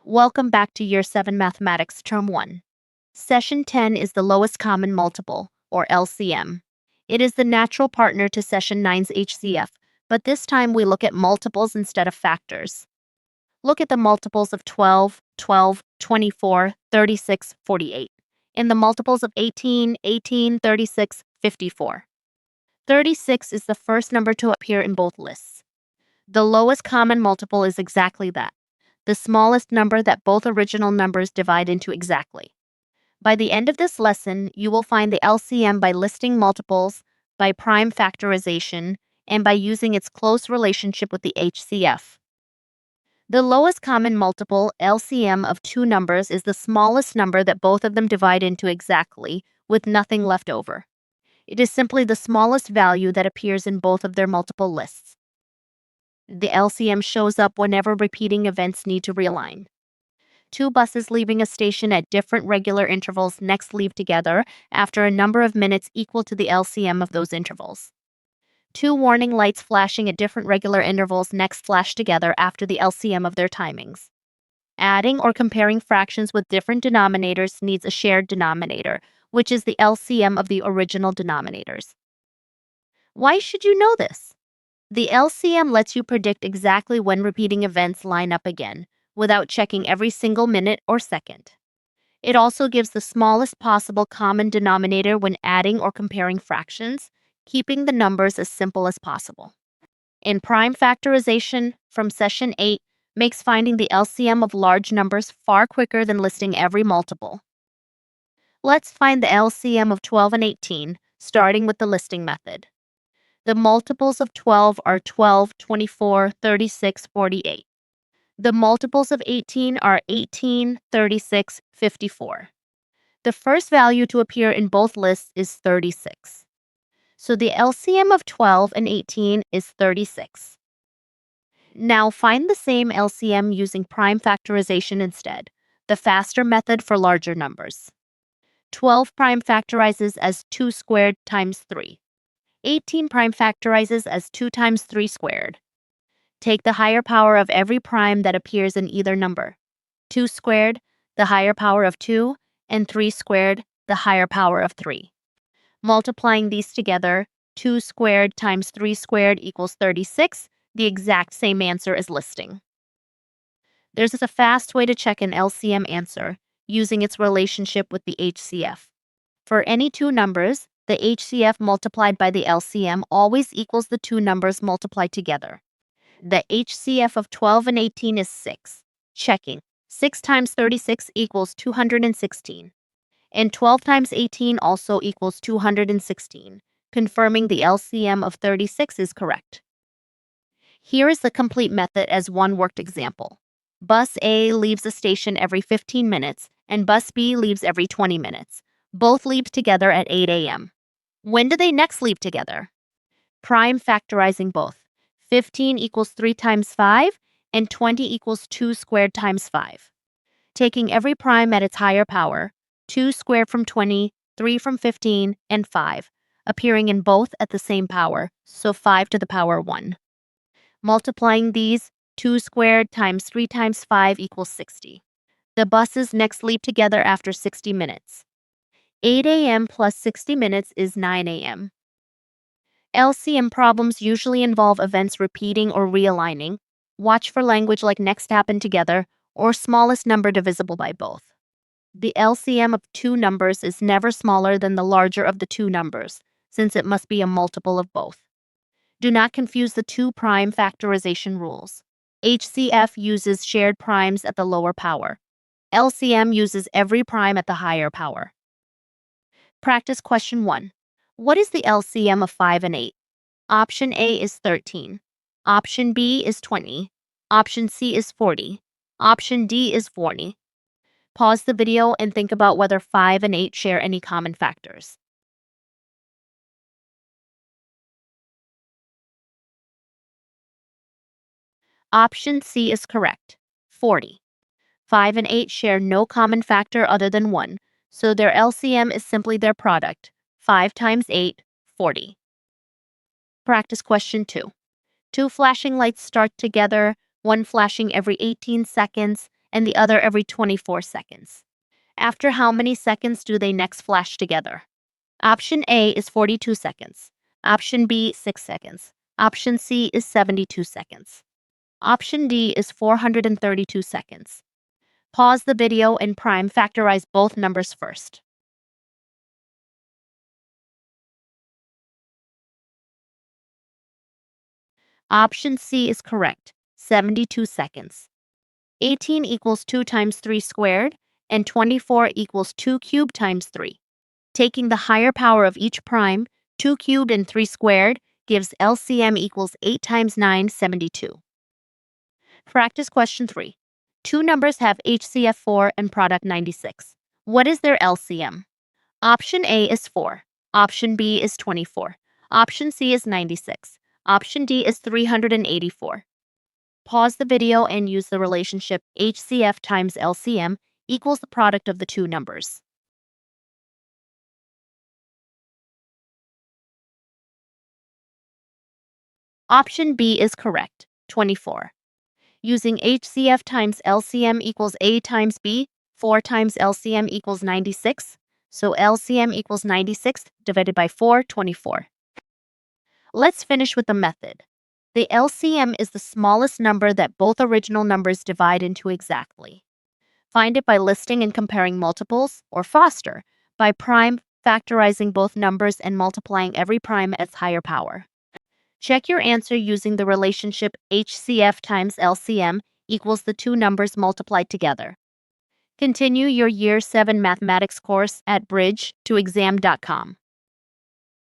Welcome back to Year 7 Mathematics Term 1. Session 10 is the lowest common multiple, or LCM. It is the natural partner to Session 9's HCF, but this time we look at multiples instead of factors. Look at the multiples of 12, 12, 24, 36, 48, and the multiples of 18, 18, 36, 54. 36 is the first number to appear in both lists. The lowest common multiple is exactly that, the smallest number that both original numbers divide into exactly. By the end of this lesson, you will find the LCM by listing multiples, by prime factorization, and by using its close relationship with the HCF. The lowest common multiple, LCM, of two numbers is the smallest number that both of them divide into exactly, with nothing left over. It is simply the smallest value that appears in both of their multiple lists. The LCM shows up whenever repeating events need to realign. Two buses leaving a station at different regular intervals next leave together after a number of minutes equal to the LCM of those intervals. Two warning lights flashing at different regular intervals next flash together after the LCM of their timings. Adding or comparing fractions with different denominators needs a shared denominator, which is the LCM of the original denominators. Why should you know this? The LCM lets you predict exactly when repeating events line up again, without checking every single minute or second. It also gives the smallest possible common denominator when adding or comparing fractions, keeping the numbers as simple as possible. In prime factorization, from Session 8, makes finding the LCM of large numbers far quicker than listing every multiple. Let's find the LCM of 12 and 18, starting with the listing method. The multiples of 12 are 12, 24, 36, 48. The multiples of 18 are 18, 36, 54. The first value to appear in both lists is 36. So the LCM of 12 and 18 is 36. Now find the same LCM using prime factorization instead, the faster method for larger numbers. 12 prime factorizes as 2 squared times 3. 18 prime factorizes as 2 times 3 squared. Take the higher power of every prime that appears in either number. 2 squared, the higher power of 2, and 3 squared, the higher power of 3. Multiplying these together, 2 squared times 3 squared equals 36, the exact same answer as listing. There's a fast way to check an LCM answer, using its relationship with the HCF. For any two numbers, the HCF multiplied by the LCM always equals the two numbers multiplied together. The HCF of 12 and 18 is 6. Checking. 6 times 36 equals 216. And 12 times 18 also equals 216, confirming the LCM of 36 is correct. Here is the complete method as one worked example. Bus A leaves a station every 15 minutes, and Bus B leaves every 20 minutes. Both leave together at 8 a.m. When do they next leave together? Prime factorizing both. 15 equals 3 times 5, and 20 equals 2 squared times 5. Taking every prime at its higher power, 2 squared from 20, 3 from 15, and 5, appearing in both at the same power, so 5 to the power 1. Multiplying these, 2 squared times 3 times 5 equals 60. The buses next leave together after 60 minutes. 8 a.m. plus 60 minutes is 9 a.m. LCM problems usually involve events repeating or realigning. Watch for language like next happen together or smallest number divisible by both. The LCM of two numbers is never smaller than the larger of the two numbers, since it must be a multiple of both. Do not confuse the two prime factorization rules. HCF uses shared primes at the lower power. LCM uses every prime at the higher power. Practice question 1. What is the LCM of 5 and 8? Option A is 13. Option B is 20. Option C is 40. Option D is 40. Pause the video and think about whether 5 and 8 share any common factors. Option C is correct. 40. 5 and 8 share no common factor other than 1, so their LCM is simply their product. 5 times 8, 40. Practice question 2. Two flashing lights start together, one flashing every 18 seconds and the other every 24 seconds. After how many seconds do they next flash together? Option A is 42 seconds. Option B, 6 seconds. Option C is 72 seconds. Option D is 432 seconds. Pause the video and prime factorize both numbers first. Option C is correct, 72 seconds. 18 equals 2 times 3 squared, and 24 equals 2 cubed times 3. Taking the higher power of each prime, 2 cubed and 3 squared, gives LCM equals 8 times 9, 72. Practice question 3. Two numbers have HCF 4 and product 96. What is their LCM? Option A is 4. Option B is 24. Option C is 96. Option D is 384. Pause the video and use the relationship HCF times LCM equals the product of the two numbers. Option B is correct, 24. Using HCF times LCM equals A times B, 4 times LCM equals 96, so LCM equals 96 divided by 4, 24. Let's finish with the method. The LCM is the smallest number that both original numbers divide into exactly. Find it by listing and comparing multiples, or faster, by prime factorizing both numbers and multiplying every prime as higher power. Check your answer using the relationship HCF times LCM equals the two numbers multiplied together. Continue your Year 7 mathematics course at bridge2exam.com.